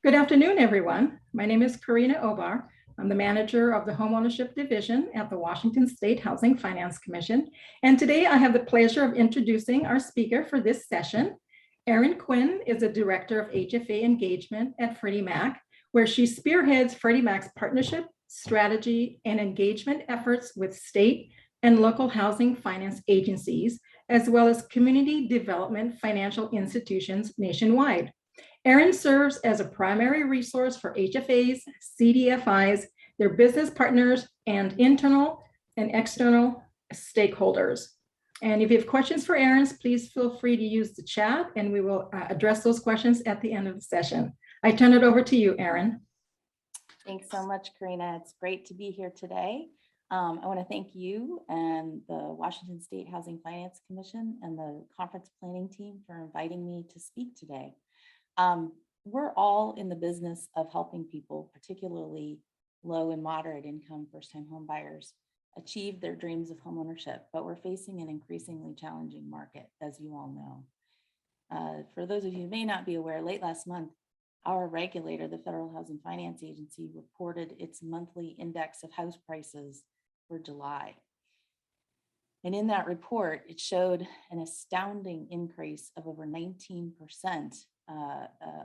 Good afternoon, everyone. My name is Karina Obar. I'm the manager of the Homeownership Division at the Washington State Housing Finance Commission. And today I have the pleasure of introducing our speaker for this session. Erin Quinn is a director of HFA engagement at Freddie Mac, where she spearheads Freddie Mac's partnership, strategy, and engagement efforts with state and local housing finance agencies, as well as community development financial institutions nationwide. Erin serves as a primary resource for HFAs, CDFIs, their business partners, and internal and external stakeholders. And if you have questions for Erin, please feel free to use the chat and we will address those questions at the end of the session. I turn it over to you, Erin. Thanks so much, Karina. It's great to be here today. I want to thank you and the Washington State Housing Finance Commission and the conference planning team for inviting me to speak today. We're all in the business of helping people, particularly low and moderate income first-time home buyers, achieve their dreams of homeownership, but we're facing an increasingly challenging market, as you all know. For those of you who may not be aware, late last month, our regulator, the Federal Housing Finance Agency, reported its monthly index of house prices for July. And in that report, it showed an astounding increase of over 19%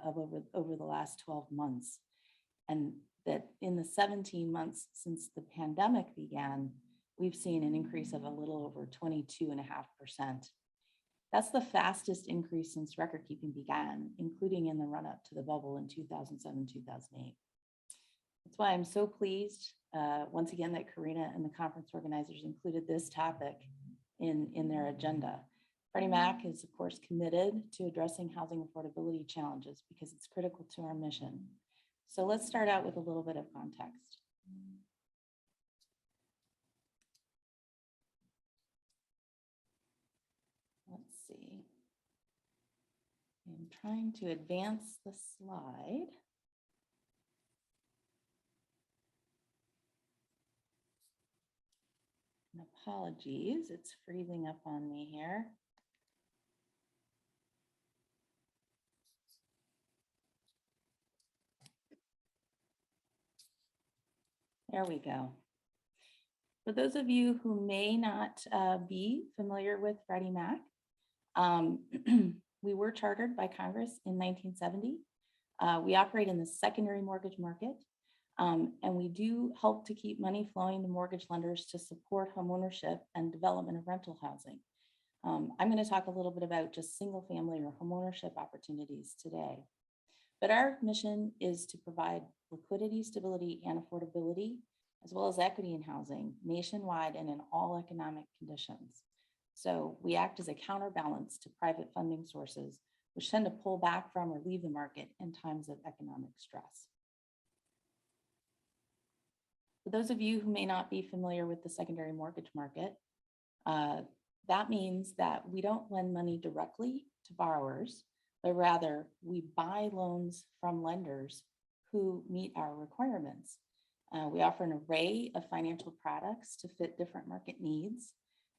over the last 12 months. And that in the 17 months since the pandemic began, we've seen an increase of a little over 22.5%. That's the fastest increase since record keeping began, including in the run-up to the bubble in 2007, 2008. That's why I'm so pleased, once again, that Karina and the conference organizers included this topic in their agenda. Freddie Mac is, of course, committed to addressing housing affordability challenges because it's critical to our mission. So let's start out with a little bit of context. Let's see. I'm trying to advance the slide. And apologies, it's freezing up on me here. There we go. For those of you who may not be familiar with Freddie Mac, we were chartered by Congress in 1970. We operate in the secondary mortgage market, and we do help to keep money flowing to mortgage lenders to support homeownership and development of rental housing. I'm going to talk a little bit about just single family or homeownership opportunities today. But our mission is to provide liquidity, stability, and affordability, as well as equity in housing nationwide and in all economic conditions. So we act as a counterbalance to private funding sources, which tend to pull back from or leave the market in times of economic stress. For those of you who may not be familiar with the secondary mortgage market, that means that we don't lend money directly to borrowers, but rather we buy loans from lenders who meet our requirements. We offer an array of financial products to fit different market needs.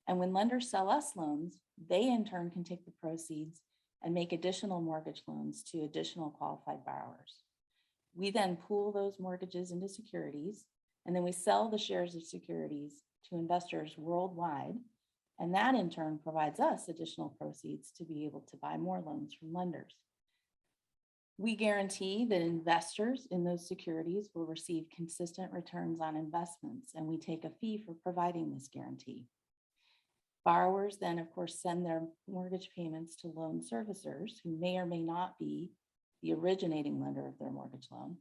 And when lenders sell us loans, they in turn can take the proceeds and make additional mortgage loans to additional qualified borrowers. We then pool those mortgages into securities, and then we sell the shares of securities to investors worldwide. And that in turn provides us additional proceeds to be able to buy more loans from lenders. We guarantee that investors in those securities will receive consistent returns on investments, and we take a fee for providing this guarantee. Borrowers then, of course, send their mortgage payments to loan servicers who may or may not be the originating lender of their mortgage loan.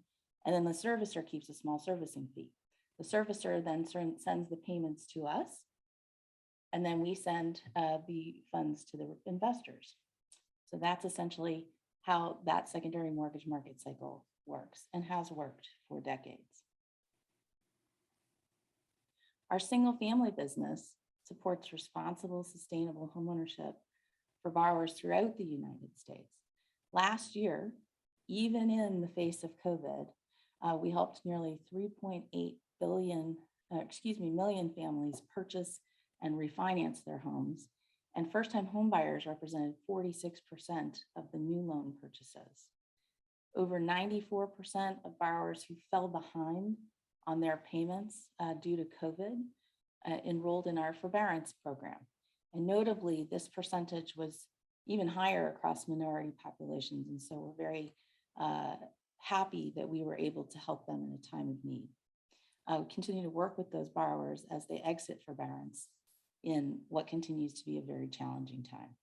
And then the servicer keeps a small servicing fee. The servicer then sends the payments to us, and then we send the funds to the investors. So that's essentially how that secondary mortgage market cycle works and has worked for decades. Our single family business supports responsible, sustainable homeownership for borrowers throughout the United States. Last year, even in the face of COVID, we helped nearly 3.8 million families purchase and refinance their homes, and first-time home buyers represented 46% of the new loan purchases. Over 94% of borrowers who fell behind on their payments due to COVID enrolled in our forbearance program. And notably, this percentage was even higher across minority populations. And so we're very happy that we were able to help them in a time of need. We continue to work with those borrowers as they exit forbearance in what continues to be a very challenging time.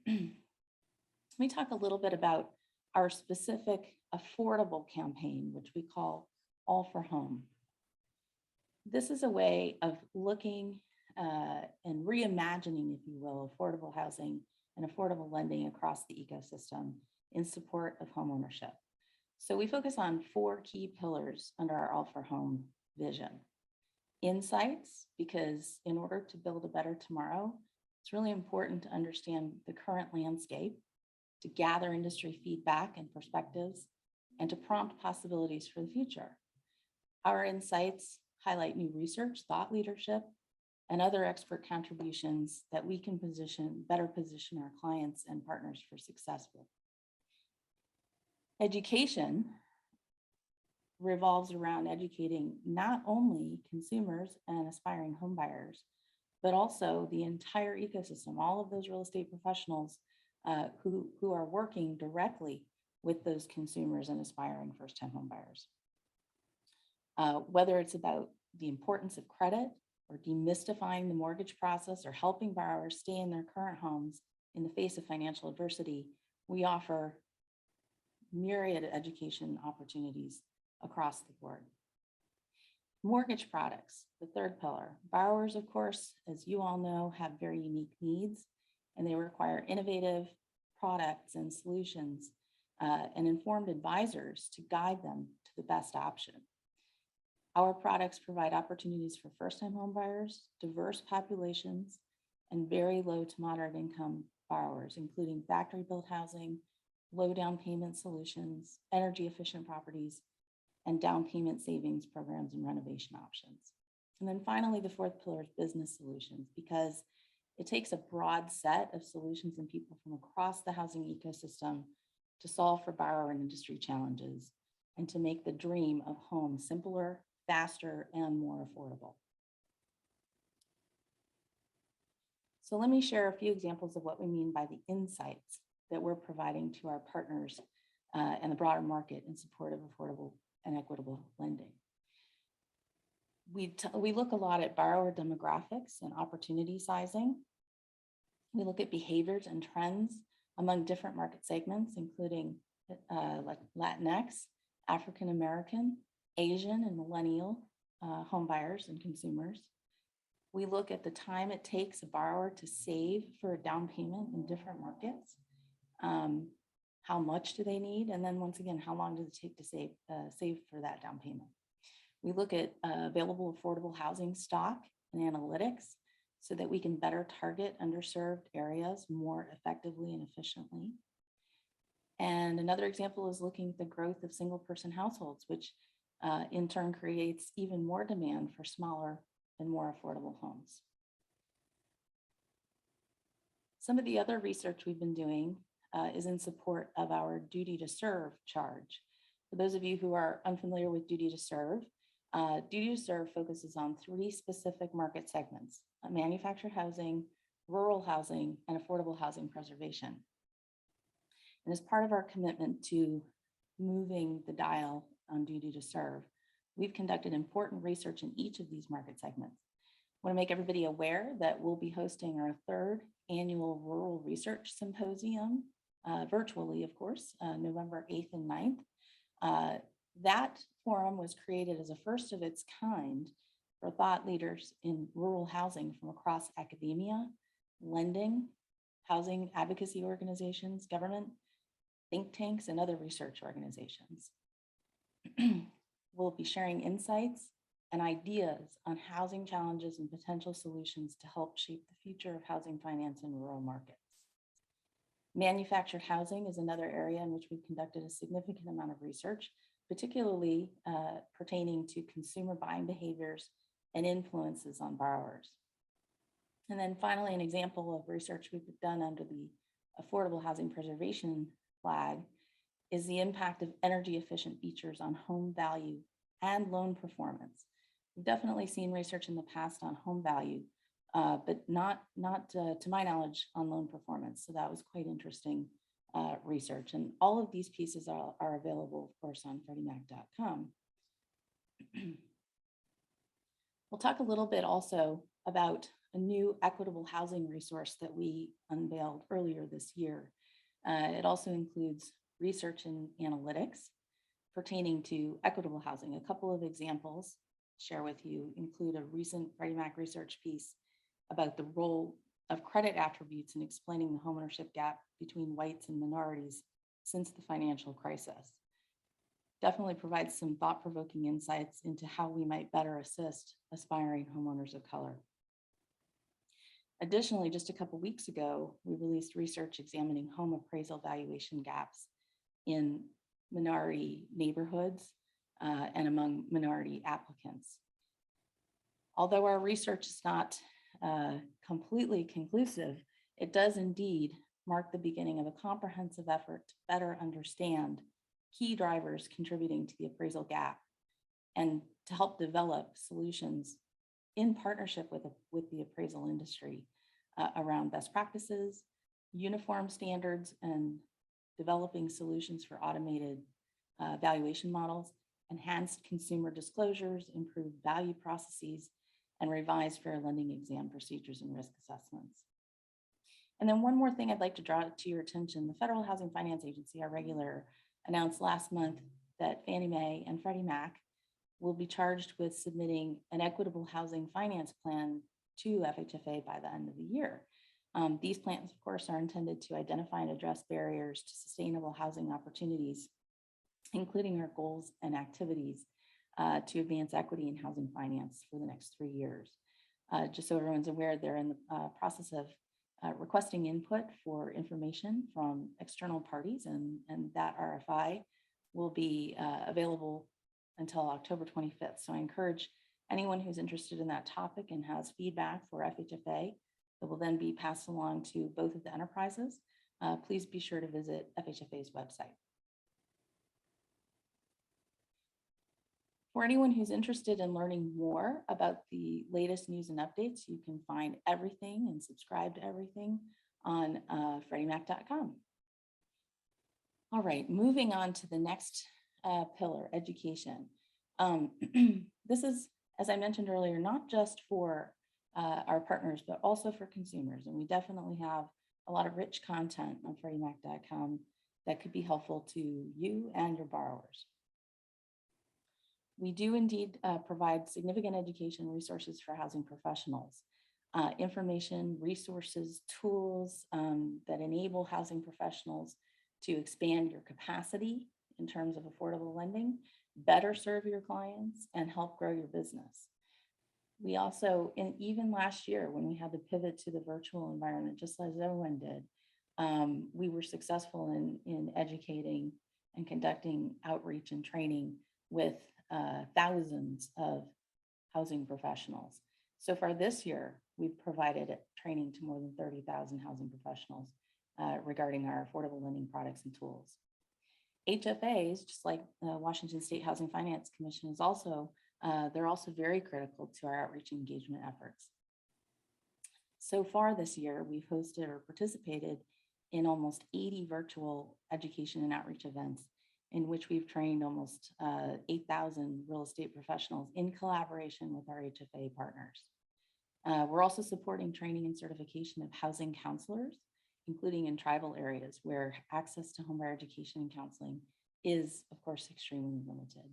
Let me talk a little bit about our specific affordable campaign, which we call All for Home. This is a way of looking and reimagining, if you will, affordable housing and affordable lending across the ecosystem in support of homeownership. So we focus on 4 key pillars under our All for Home vision. Insights, because in order to build a better tomorrow, it's really important to understand the current landscape, to gather industry feedback and perspectives, and to prompt possibilities for the future. Our insights highlight new research, thought leadership, and other expert contributions that we can better position our clients and partners for success with. Education revolves around educating not only consumers and aspiring homebuyers, but also the entire ecosystem, all of those real estate professionals who are working directly with those consumers and aspiring first-time homebuyers. Whether it's about the importance of credit or demystifying the mortgage process or helping borrowers stay in their current homes in the face of financial adversity, we offer myriad education opportunities across the board. Mortgage products, the third pillar. Borrowers, of course, as you all know, have very unique needs, and they require innovative products and solutions and informed advisors to guide them to the best option. Our products provide opportunities for first-time homebuyers, diverse populations, and very low to moderate income borrowers, including factory-built housing, low down payment solutions, energy efficient properties, and down payment savings programs and renovation options. And then finally, the fourth pillar is business solutions, because it takes a broad set of solutions and people from across the housing ecosystem to solve for borrower and industry challenges and to make the dream of home simpler, faster, and more affordable. So let me share a few examples of what we mean by the insights that we're providing to our partners and the broader market in support of affordable and equitable lending. We look a lot at borrower demographics and opportunity sizing. We look at behaviors and trends among different market segments, including like Latinx, African American, Asian, and millennial home buyers and consumers. We look at the time it takes a borrower to save for a down payment in different markets. How much do they need? And then once again, how long does it take to save for that down payment? We look at available affordable housing stock and analytics so that we can better target underserved areas more effectively and efficiently. And another example is looking at the growth of single person households, which in turn creates even more demand for smaller and more affordable homes. Some of the other research we've been doing is in support of our duty to serve charge. For those of you who are unfamiliar with duty to serve focuses on 3 specific market segments: manufactured housing, rural housing, and affordable housing preservation. And as part of our commitment to moving the dial on duty to serve, we've conducted important research in each of these market segments. I want to make everybody aware that we'll be hosting our 3rd annual Rural Research Symposium, virtually, of course, November 8th and 9th. That forum was created as a first of its kind for thought leaders in rural housing from across academia, lending, housing advocacy organizations, government, think tanks, and other research organizations. We'll be sharing insights and ideas on housing challenges and potential solutions to help shape the future of housing finance in rural markets. Manufactured housing is another area in which we've conducted a significant amount of research, particularly pertaining to consumer buying behaviors and influences on borrowers. And then finally, an example of research we've done under the Affordable Housing Preservation flag is the impact of energy efficient features on home value and loan performance. We've definitely seen research in the past on home value, but not to my knowledge on loan performance. So that was quite interesting research. And all of these pieces are available, of course, on FreddieMac.com. We'll talk a little bit also about a new equitable housing resource that we unveiled earlier this year. It also includes research and analytics pertaining to equitable housing. A couple of examples to share with you include a recent Freddie Mac research piece about the role of credit attributes in explaining the homeownership gap between whites and minorities since the financial crisis. Definitely provides some thought-provoking insights into how we might better assist aspiring homeowners of color. Additionally, just a couple weeks ago, we released research examining home appraisal valuation gaps in minority neighborhoods and among minority applicants. Although our research is not completely conclusive, it does indeed mark the beginning of a comprehensive effort to better understand key drivers contributing to the appraisal gap and to help develop solutions in partnership with the appraisal industry around best practices, uniform standards, and developing solutions for automated valuation models, enhanced consumer disclosures, improved value processes, and revised fair lending exam procedures and risk assessments. And then one more thing I'd like to draw to your attention: the Federal Housing Finance Agency, our regulator, announced last month that Fannie Mae and Freddie Mac will be charged with submitting an equitable housing finance plan to FHFA by the end of the year. These plans, of course, are intended to identify and address barriers to sustainable housing opportunities, including our goals and activities to advance equity in housing finance for the next 3 years. Just so everyone's aware, they're in the process of requesting input for information from external parties, and that RFI will be available until October 25th. So I encourage anyone who's interested in that topic and has feedback for FHFA that will then be passed along to both of the enterprises. Please be sure to visit FHFA's website. For anyone who's interested in learning more about the latest news and updates, you can find everything and subscribe to everything on FreddieMac.com. All right, moving on to the next pillar, education. This is, as I mentioned earlier, not just for our partners, but also for consumers. And we definitely have a lot of rich content on FreddieMac.com that could be helpful to you and your borrowers. We do indeed provide significant education resources for housing professionals, information, resources, tools that enable housing professionals to expand your capacity in terms of affordable lending, better serve your clients, and help grow your business. We also, even last year when we had to pivot to the virtual environment, just as everyone did, we were successful in educating and conducting outreach and training with thousands of housing professionals. So far this year, we've provided training to more than 30,000 housing professionals regarding our affordable lending products and tools. HFAs, just like the Washington State Housing Finance Commission, is also they're also very critical to our outreach and engagement efforts. So far this year, we've hosted or participated in almost 80 virtual education and outreach events, in which we've trained almost 8,000 real estate professionals in collaboration with our HFA partners. We're also supporting training and certification of housing counselors, including in tribal areas where access to homebuyer education and counseling is, of course, extremely limited.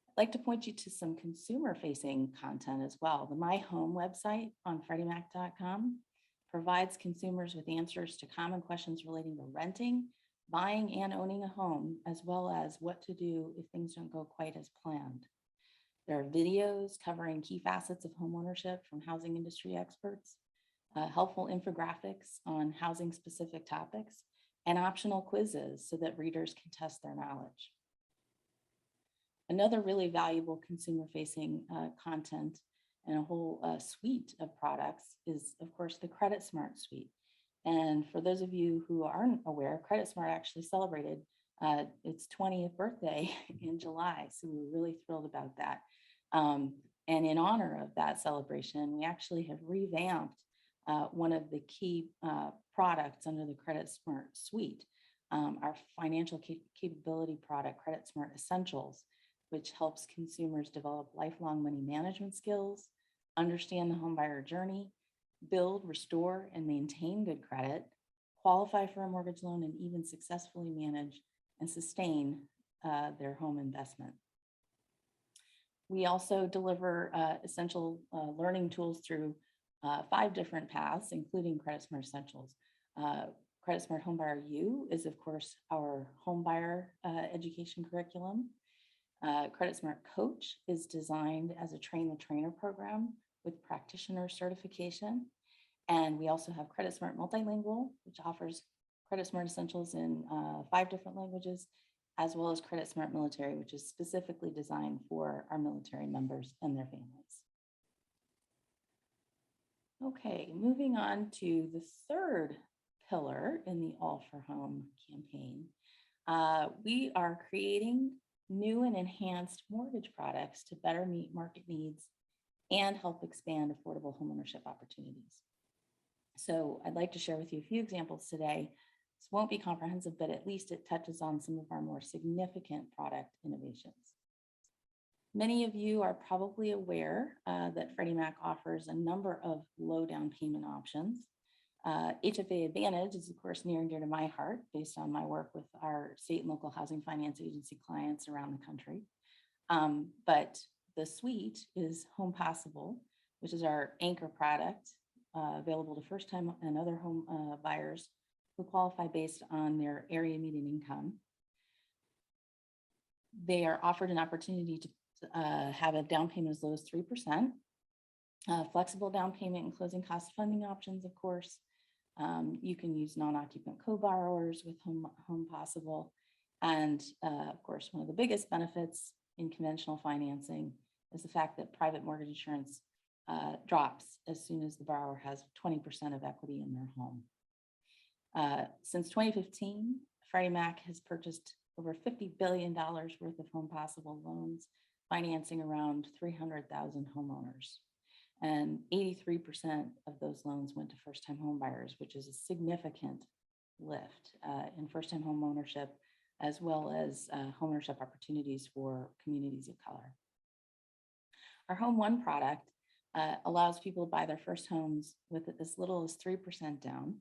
I'd like to point you to some consumer-facing content as well. The MyHome website on FreddieMac.com provides consumers with answers to common questions relating to renting, buying and owning a home, as well as what to do if things don't go quite as planned. There are videos covering key facets of homeownership from housing industry experts, helpful infographics on housing specific topics, and optional quizzes so that readers can test their knowledge. Another really valuable consumer facing content and a whole suite of products is, of course, the CreditSmart suite. And for those of you who aren't aware, CreditSmart actually celebrated its 20th birthday in July. So we were really thrilled about that. And in honor of that celebration, we actually have revamped one of the key products under the CreditSmart suite, our financial capability product, CreditSmart Essentials, which helps consumers develop lifelong money management skills, understand the homebuyer journey, build, restore, and maintain good credit, qualify for a mortgage loan, and even successfully manage and sustain their home investment. We also deliver essential learning tools through 5 different paths, including CreditSmart Essentials. CreditSmart Homebuyer U is, of course, our homebuyer education curriculum. CreditSmart Coach is designed as a train-the-trainer program with practitioner certification. And we also have CreditSmart Multilingual, which offers CreditSmart Essentials in 5 different languages, as well as CreditSmart Military, which is specifically designed for our military members and their families. Okay, moving on to the third pillar in the All for Home campaign. We are creating new and enhanced mortgage products to better meet market needs and help expand affordable homeownership opportunities. So I'd like to share with you a few examples today. This won't be comprehensive, but at least it touches on some of our more significant product innovations. Many of you are probably aware that Freddie Mac offers a number of low down payment options. HFA Advantage is, of course, near and dear to my heart based on my work with our state and local housing finance agency clients around the country. But the suite is Home Possible, which is our anchor product available to first-time and other home buyers who qualify based on their area median income. They are offered an opportunity to have a down payment as low as 3%, flexible down payment and closing cost funding options, of course. You can use non-occupant co-borrowers with Home Possible. And of course, one of the biggest benefits in conventional financing is the fact that private mortgage insurance drops as soon as the borrower has 20% of equity in their home. Since 2015, Freddie Mac has purchased over $50 billion worth of Home Possible loans, financing around 300,000 homeowners. And 83% of those loans went to first-time home buyers, which is a significant lift in first-time home ownership, as well as homeownership opportunities for communities of color. Our Home One product allows people to buy their first homes with as little as 3% down.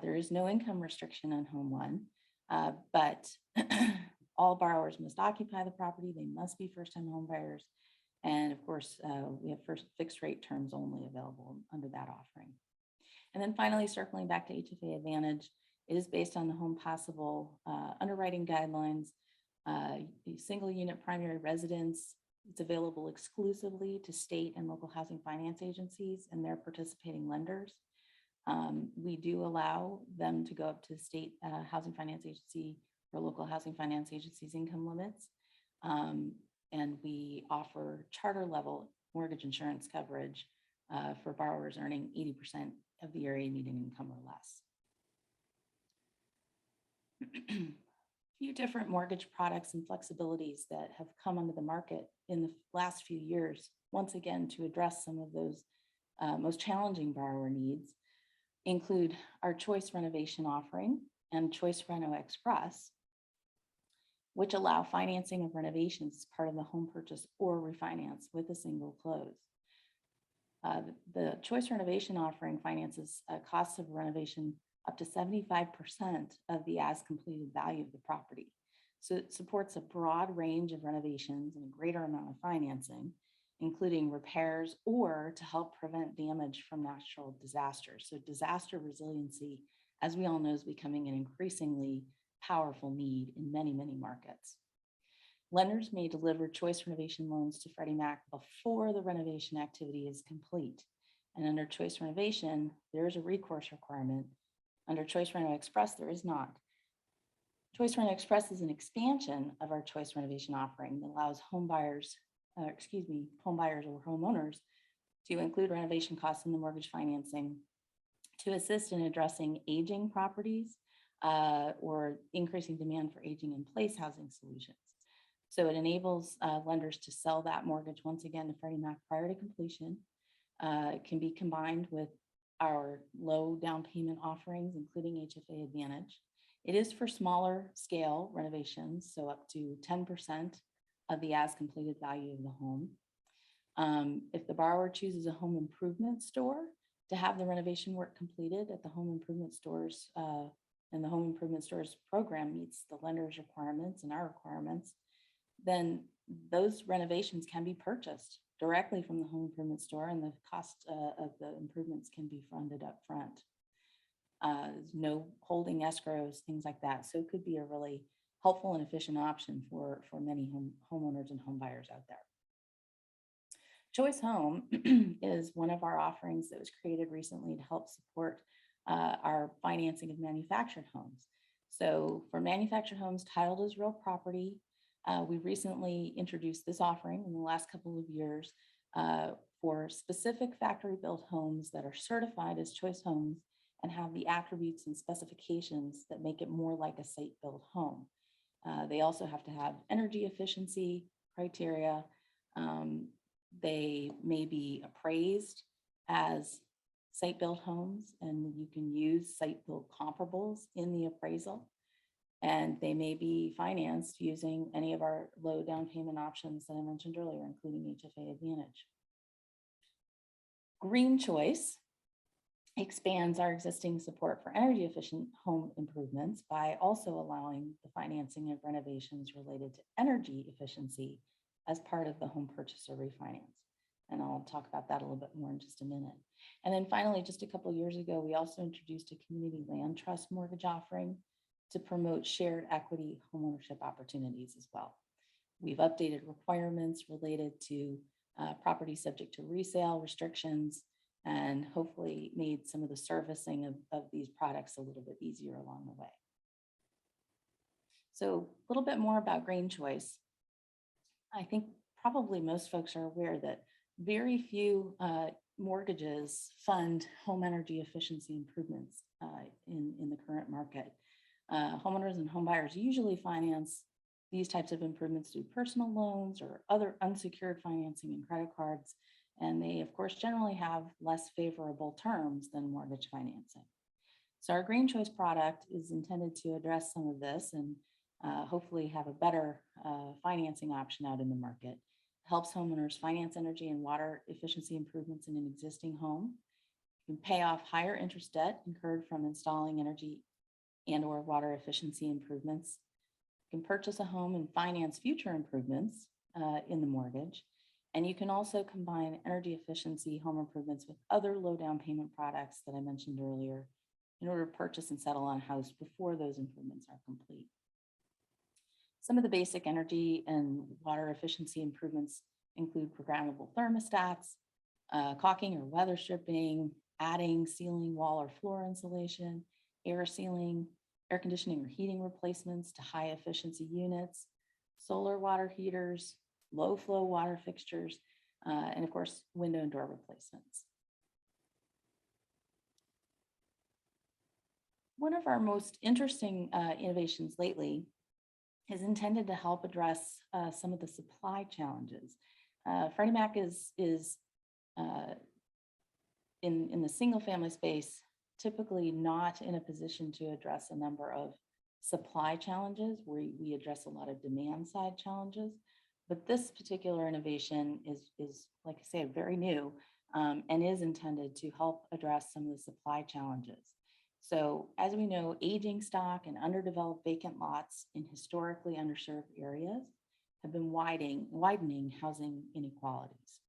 There is no income restriction on Home One, but all borrowers must occupy the property. They must be first-time home buyers. And of course, we have fixed rate terms only available under that offering. And then finally, circling back to HFA Advantage, it is based on the Home Possible underwriting guidelines, single unit primary residence. It's available exclusively to state and local housing finance agencies and their participating lenders. We do allow them to go up to state housing finance agency or local housing finance agencies' income limits. And we offer charter level mortgage insurance coverage for borrowers earning 80% of the area median income or less. A few different mortgage products and flexibilities that have come onto the market in the last few years, once again, to address some of those most challenging borrower needs, include our Choice Renovation offering and Choice Reno Express, which allow financing of renovations as part of the home purchase or refinance with a single close. The Choice Renovation offering finances costs of renovation up to 75% of the as completed value of the property. So it supports a broad range of renovations and a greater amount of financing, including repairs or to help prevent damage from natural disasters. So disaster resiliency, as we all know, is becoming an increasingly powerful need in many, many markets. Lenders may deliver Choice Renovation loans to Freddie Mac before the renovation activity is complete. And under Choice Renovation, there is a recourse requirement. Under Choice Reno Express, there is not. Choice Reno Express is an expansion of our Choice Renovation offering that allows home buyers or homeowners to include renovation costs in the mortgage financing to assist in addressing aging properties or increasing demand for aging in place housing solutions. So it enables lenders to sell that mortgage once again to Freddie Mac prior to completion. It can be combined with our low down payment offerings, including HFA Advantage. It is for smaller scale renovations, so up to 10% of the as completed value of the home. If the borrower chooses a home improvement store to have the renovation work completed at the home improvement stores, and the home improvement stores program meets the lender's requirements and our requirements, then those renovations can be purchased directly from the home improvement store, and the cost of the improvements can be funded up front. No holding escrows, things like that. So it could be a really helpful and efficient option for many homeowners and home buyers out there. Choice Home is one of our offerings that was created recently to help support our financing of manufactured homes. So for manufactured homes titled as real property, we recently introduced this offering in the last couple of years for specific factory-built homes that are certified as Choice Homes and have the attributes and specifications that make it more like a site-built home. They also have to have energy efficiency criteria. They may be appraised as site-built homes, and you can use site-built comparables in the appraisal. And they may be financed using any of our low down payment options that I mentioned earlier, including HFA Advantage. Green Choice expands our existing support for energy efficient home improvements by also allowing the financing of renovations related to energy efficiency as part of the home purchase or refinance. And I'll talk about that a little bit more in just a minute. And then finally, just a couple of years ago, we also introduced a community land trust mortgage offering to promote shared equity homeownership opportunities as well. We've updated requirements related to property subject to resale restrictions, and hopefully made some of the servicing of these products a little bit easier along the way. So a little bit more about Green Choice. I think probably most folks are aware that very few mortgages fund home energy efficiency improvements in the current market. Homeowners and homebuyers usually finance these types of improvements through personal loans or other unsecured financing and credit cards. And they, of course, generally have less favorable terms than mortgage financing. So our Green Choice product is intended to address some of this and hopefully have a better financing option out in the market. Helps homeowners finance energy and water efficiency improvements in an existing home. You can pay off higher interest debt incurred from installing energy and or water efficiency improvements. You can purchase a home and finance future improvements in the mortgage. And you can also combine energy efficiency home improvements with other low down payment products that I mentioned earlier in order to purchase and settle on a house before those improvements are complete. Some of the basic energy and water efficiency improvements include programmable thermostats, caulking or weather stripping, adding ceiling, wall, or floor insulation, air sealing, air conditioning or heating replacements to high efficiency units, solar water heaters, low flow water fixtures, and of course, window and door replacements. One of our most interesting innovations lately is intended to help address some of the supply challenges. Freddie Mac is in the single family space, typically not in a position to address a number of supply challenges where we address a lot of demand side challenges. But this particular innovation is, like I say, very new and is intended to help address some of the supply challenges. So as we know, aging stock and underdeveloped vacant lots in historically underserved areas have been widening housing inequalities.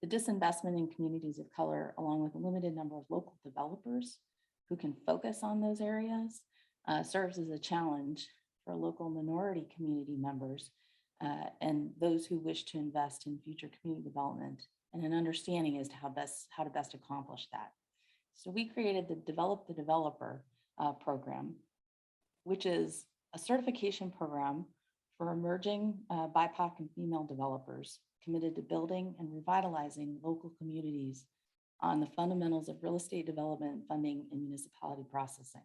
The disinvestment in communities of color, along with a limited number of local developers who can focus on those areas, serves as a challenge for local minority community members and those who wish to invest in future community development and an understanding as to how to best accomplish that. So we created the Develop the Developer program, which is a certification program for emerging BIPOC and female developers committed to building and revitalizing local communities on the fundamentals of real estate development, funding, and municipality processing.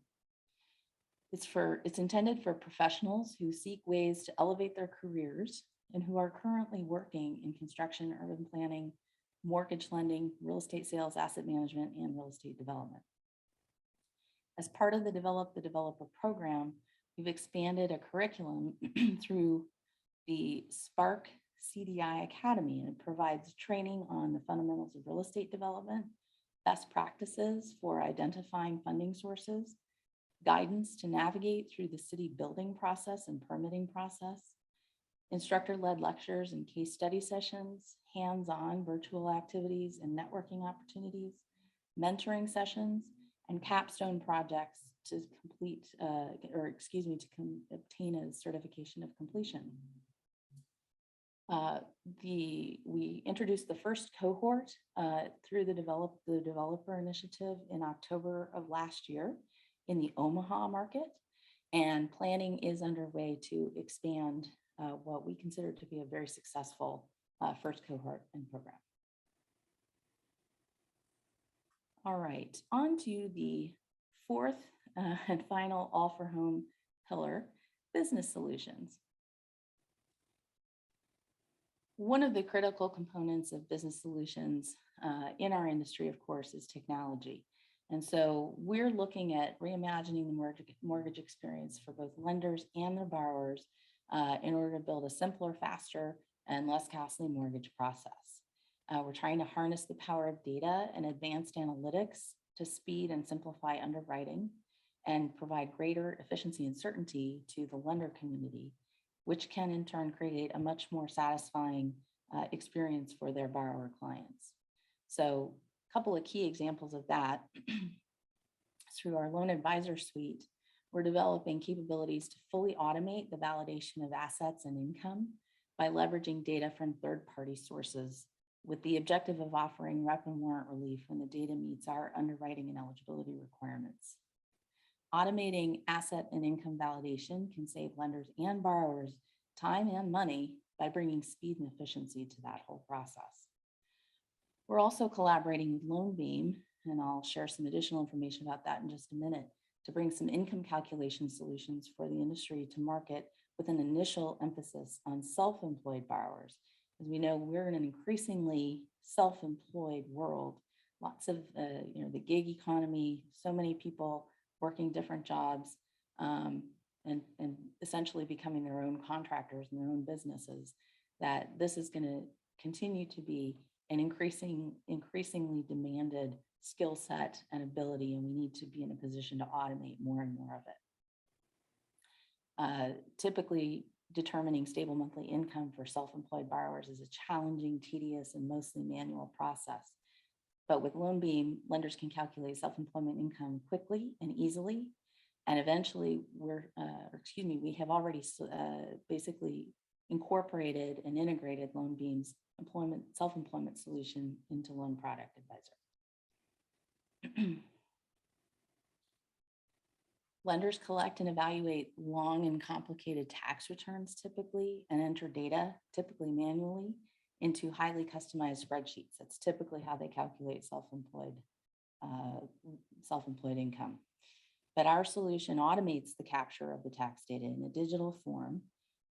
It's intended for professionals who seek ways to elevate their careers and who are currently working in construction, urban planning, mortgage lending, real estate sales, asset management, and real estate development. As part of the Develop the Developer program, we've expanded a curriculum through the Spark CDI Academy, and it provides training on the fundamentals of real estate development, best practices for identifying funding sources, guidance to navigate through the city building process and permitting process, instructor-led lectures and case study sessions, hands-on virtual activities and networking opportunities, mentoring sessions, and capstone projects to obtain a certification of completion. We introduced the first cohort through the Developer Initiative in October of last year in the Omaha market, and planning is underway to expand what we consider to be a very successful first cohort and program. All right, on to the fourth and final All for Home pillar, business solutions. One of the critical components of business solutions in our industry, of course, is technology. And so we're looking at reimagining the mortgage experience for both lenders and their borrowers in order to build a simpler, faster, and less costly mortgage process. We're trying to harness the power of data and advanced analytics to speed and simplify underwriting and provide greater efficiency and certainty to the lender community, which can in turn create a much more satisfying experience for their borrower clients. So a couple of key examples of that. Through our loan advisor suite, we're developing capabilities to fully automate the validation of assets and income by leveraging data from third-party sources with the objective of offering rep and warrant relief when the data meets our underwriting and eligibility requirements. Automating asset and income validation can save lenders and borrowers time and money by bringing speed and efficiency to that whole process. We're also collaborating with LoanBeam, and I'll share some additional information about that in just a minute, to bring some income calculation solutions for the industry to market with an initial emphasis on self-employed borrowers. As we know, we're in an increasingly self-employed world. Lots of, the gig economy, so many people working different jobs and essentially becoming their own contractors and their own businesses, that this is going to continue to be an increasingly demanded skill set and ability, and we need to be in a position to automate more and more of it. Typically, determining stable monthly income for self-employed borrowers is a challenging, tedious, and mostly manual process. But with LoanBeam, lenders can calculate self-employment income quickly and easily. And eventually, we have already basically incorporated and integrated LoanBeam's self-employment solution into Loan Product Advisor. Lenders collect and evaluate long and complicated tax returns typically and enter data, typically manually, into highly customized spreadsheets. That's typically how they calculate self-employed income. But our solution automates the capture of the tax data in a digital form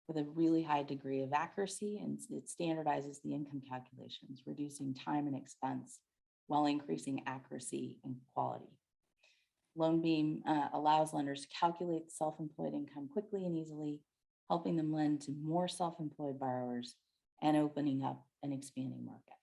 with a really high degree of accuracy, and it standardizes the income calculations, reducing time and expense while increasing accuracy and quality. LoanBeam allows lenders to calculate self-employed income quickly and easily, helping them lend to more self-employed borrowers and opening up an expanding market.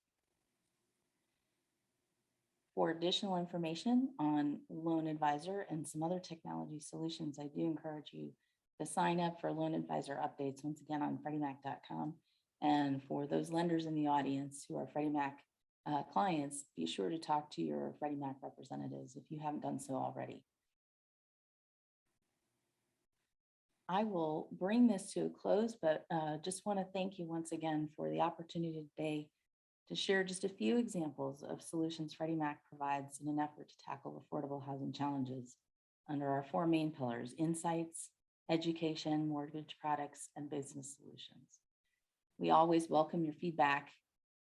For additional information on Loan Advisor and some other technology solutions, I do encourage you to sign up for Loan Advisor updates, once again, on FreddieMac.com. And for those lenders in the audience who are Freddie Mac clients, be sure to talk to your Freddie Mac representatives if you haven't done so already. I will bring this to a close, but just want to thank you once again for the opportunity today to share just a few examples of solutions Freddie Mac provides in an effort to tackle affordable housing challenges under our four main pillars: insights, education, mortgage products, and business solutions. We always welcome your feedback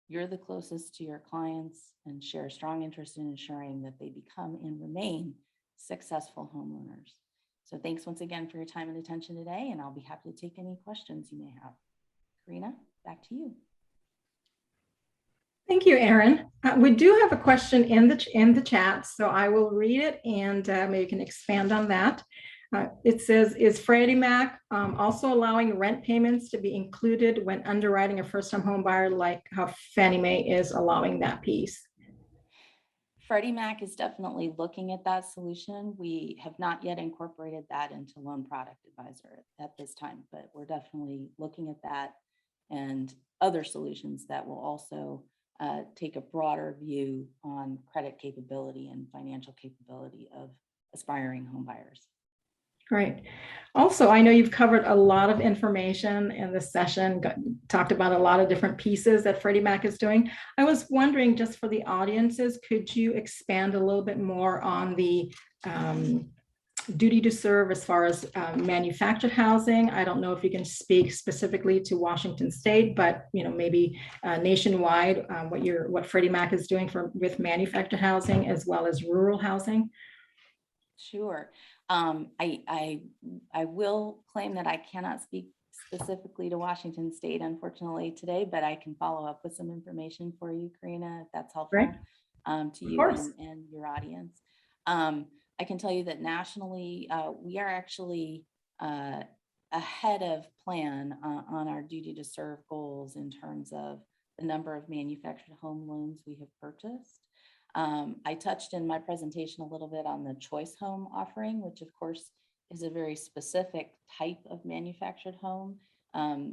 you're the closest to your clients and share a strong interest in ensuring that they become and remain successful homeowners. So thanks once again for your time and attention today, and I'll be happy to take any questions you may have. Karina, back to you. Thank you, Erin. We do have a question in the chat, so I will read it and maybe you can expand on that. It says, is Freddie Mac also allowing rent payments to be included when underwriting a first-time home buyer, like how Fannie Mae is allowing that piece? Freddie Mac is definitely looking at that solution. We have not yet incorporated that into Loan Product Advisor at this time, but we're definitely looking at that and other solutions that will also take a broader view on credit capability and financial capability of aspiring home buyers. Great. Also, I know you've covered a lot of information in this session, talked about a lot of different pieces that Freddie Mac is doing. I was wondering, just for the audiences, could you expand a little bit more on the duty to serve as far as manufactured housing? I don't know if you can speak specifically to Washington State, but maybe nationwide, what Freddie Mac is doing with manufactured housing as well as rural housing. Sure. I will claim that I cannot speak specifically to Washington State, unfortunately, today, but I can follow up with some information for you, Karina, if that's helpful. Right. To you and your audience. I can tell you that nationally, we are actually ahead of plan on our duty to serve goals in terms of the number of manufactured home loans we have purchased. I touched in my presentation a little bit on the choice home offering, which of course is a very specific type of manufactured home.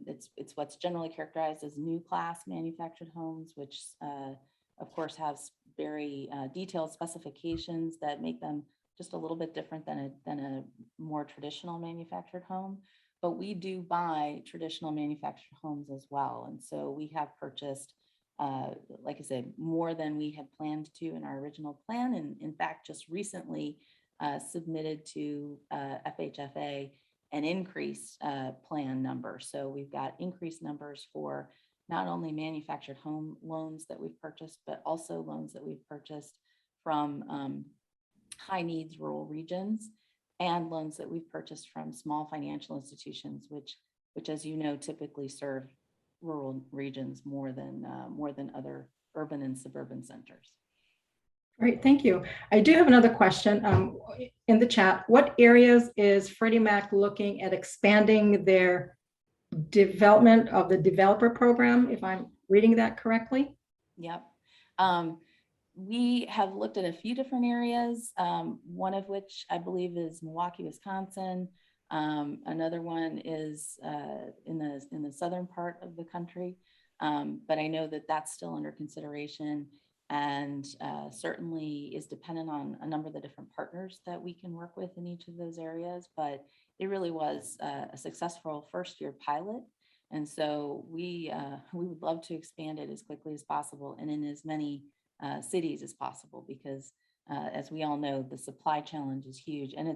It's what's generally characterized as new class manufactured homes, which of course has very detailed specifications that make them just a little bit different than a more traditional manufactured home. But we do buy traditional manufactured homes as well. And so we have purchased, like I said, more than we had planned to in our original plan. And in fact, just recently submitted to FHFA an increased plan number. So we've got increased numbers for not only manufactured home loans that we've purchased, but also loans that we've purchased from high needs rural regions, and loans that we've purchased from small financial institutions, which as you know, typically serve rural regions more than other urban and suburban centers. Great, thank you. I do have another question in the chat. What areas is Freddie Mac looking at expanding their development of the developer program, if I'm reading that correctly? Yep. We have looked at a few different areas, one of which I believe is Milwaukee, Wisconsin. Another one is in the southern part of the country, but I know that that's still under consideration, and certainly is dependent on a number of the different partners that we can work with in each of those areas. But it really was a successful first year pilot, and so we would love to expand it as quickly as possible and in as many cities as possible, because as we all know, the supply challenge is huge, and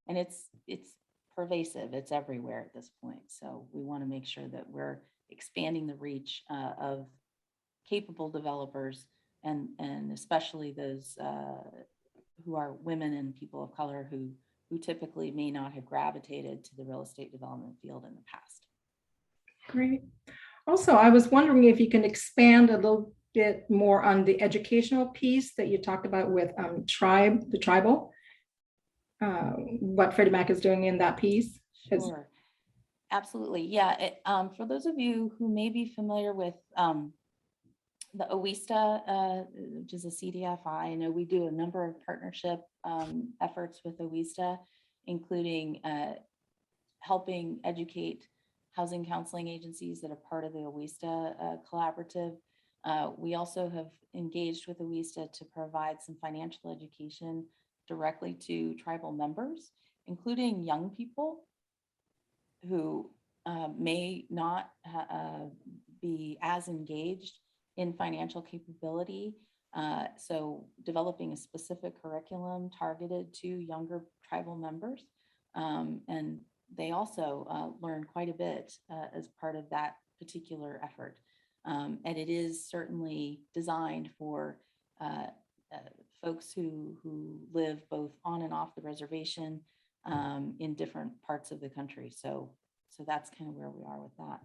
it's pervasive. It's everywhere at this point. So we want to make sure that we're expanding the reach of capable developers, and especially those who are women and people of color who typically may not have gravitated to the real estate development field in the past. Great. Also, I was wondering if you can expand a little bit more on the educational piece that you talked about with the tribal, what Freddie Mac is doing in that piece. Sure, absolutely. Yeah, for those of you who may be familiar with the OESTA, which is a CDFI, I know we do a number of partnership efforts with OESTA, including helping educate housing counseling agencies that are part of the OESTA collaborative. We also have engaged with OESTA to provide some financial education directly to tribal members, including young people who may not be as engaged in financial capability. So developing a specific curriculum targeted to younger tribal members. And they also learn quite a bit as part of that particular effort. And it is certainly designed for folks who live both on and off the reservation in different parts of the country. So that's kind of where we are with that.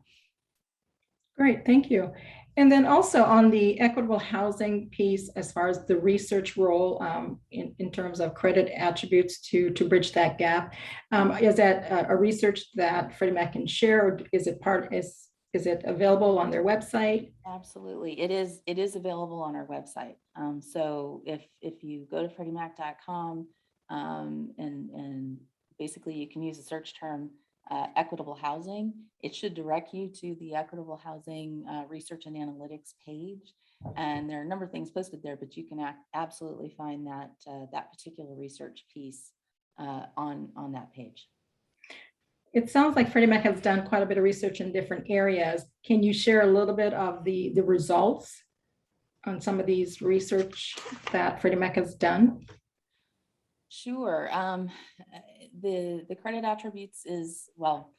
Great, thank you. And then also on the equitable housing piece, as far as the research role in terms of credit attributes to bridge that gap, is that a research that Freddie Mac can share, or is it available on their website? Absolutely, it is available on our website. So if you go to FreddieMac.com and basically you can use the search term equitable housing, it should direct you to the equitable housing research and analytics page. And there are a number of things posted there, but you can absolutely find that that particular research piece on that page. It sounds like Freddie Mac has done quite a bit of research in different areas. Can you share a little bit of the results on some of these research that Freddie Mac has done? Sure. The credit attributes is, well,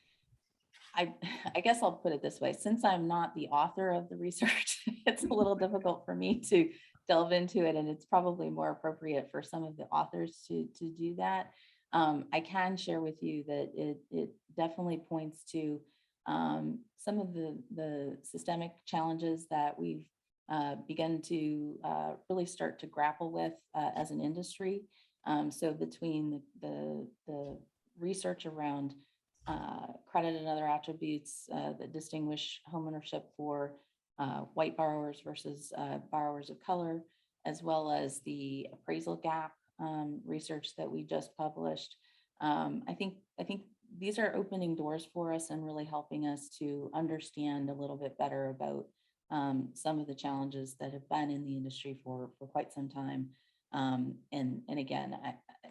I guess I'll put it this way. Since I'm not the author of the research, it's a little difficult for me to delve into it, and it's probably more appropriate for some of the authors to do that. I can share with you that it definitely points to some of the systemic challenges that we've begun to really start to grapple with as an industry. So between the research around credit and other attributes that distinguish homeownership for white borrowers versus borrowers of color, as well as the appraisal gap research that we just published, I think these are opening doors for us and really helping us to understand a little bit better about some of the challenges that have been in the industry for quite some time. And again,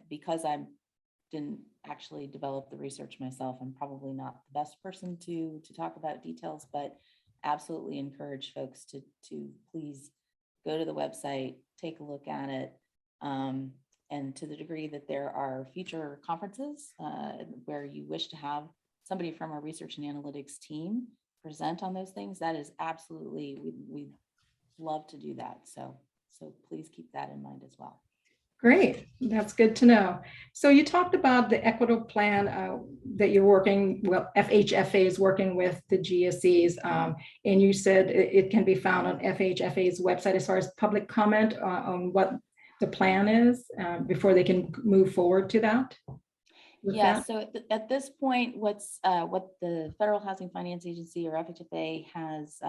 because I didn't actually develop the research myself, I'm probably not the best person to talk about details, but absolutely encourage folks to please go to the website, take a look at it. And to the degree that there are future conferences where you wish to have somebody from our research and analytics team present on those things, that is absolutely, we love to do that. So please keep that in mind as well. Great, that's good to know. So you talked about the equitable plan that you're working, well, FHFA is working with the GSEs, and you said it can be found on FHFA's website as far as public comment on what the plan is before they can move forward to that. Yeah, so at this point, what the Federal Housing Finance Agency, or FHFA, has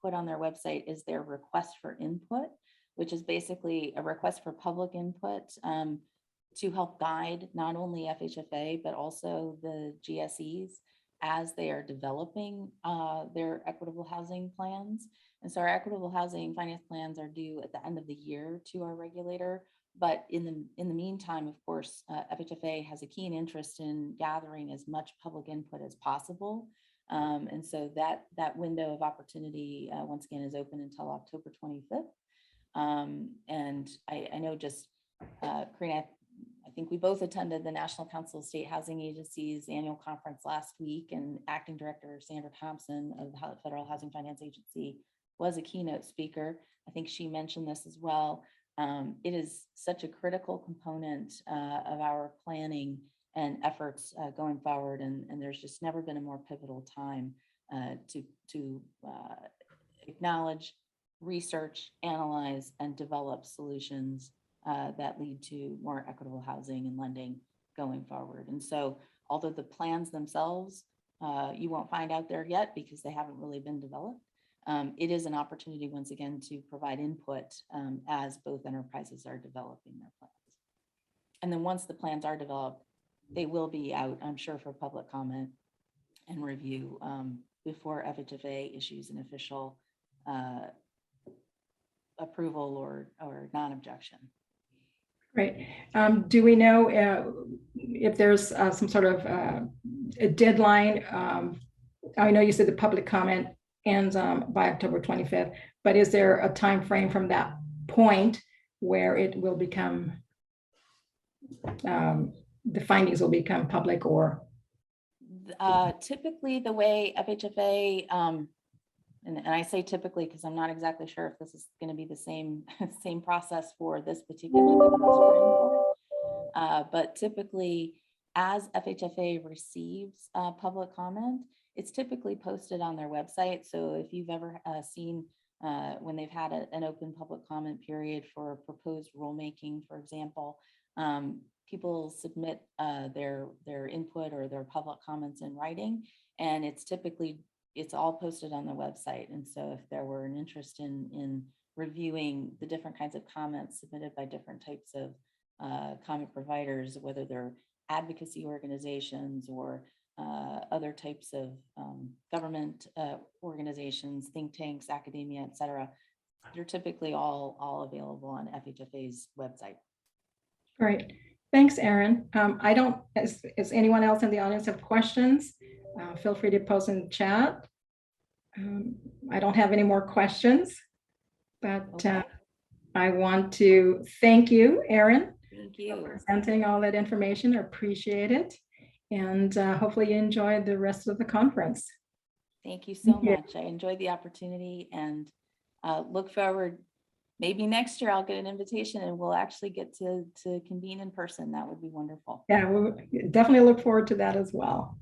put on their website is their request for input, which is basically a request for public input to help guide not only FHFA, but also the GSEs as they are developing their equitable housing plans. And so our equitable housing finance plans are due at the end of the year to our regulator. But in the meantime, of course, FHFA has a keen interest in gathering as much public input as possible. And so that window of opportunity, once again, is open until October 25th. And I know just, Karina, I think we both attended the National Council of State Housing Agencies annual conference last week, and Acting Director Sandra Thompson of the Federal Housing Finance Agency was a keynote speaker. I think she mentioned this as well. It is such a critical component of our planning and efforts going forward, and there's just never been a more pivotal time to acknowledge, research, analyze, and develop solutions that lead to more equitable housing and lending going forward. And so, although the plans themselves you won't find out there yet because they haven't really been developed, it is an opportunity once again to provide input as both enterprises are developing their plans. And then once the plans are developed, they will be out, I'm sure, for public comment and review before FHFA issues an official approval or non-objection. Great. Do we know if there's some sort of a deadline? I know you said the public comment ends by October 25th, but is there a time frame from that point where it will become, the findings will become public? Or typically the way FHFA And I say typically because I'm not exactly sure if this is going to be the same same process for this particular request for input. But typically, as FHFA receives public comment, it's typically posted on their website. So if you've ever seen when they've had an open public comment period for proposed rulemaking, for example, people submit their input or their public comments in writing, and it's all posted on the website. And so if there were an interest in reviewing the different kinds of comments submitted by different types of comment providers, whether they're advocacy organizations or other types of government organizations, think tanks, academia, et cetera, they're typically all available on FHFA's website. Great. Thanks, Erin. I don't, is anyone else in the audience have questions? Feel free to post in the chat. I don't have any more questions, but Okay. I want to thank you, Erin, Thank for you. presenting all that information. I appreciate it. And hopefully you enjoy the rest of the conference. Thank you so Thank you. much. I enjoyed the opportunity and look forward. Maybe next year I'll get an invitation and we'll actually get to convene in person. That would be wonderful. Yeah, we'll definitely look forward to that as well.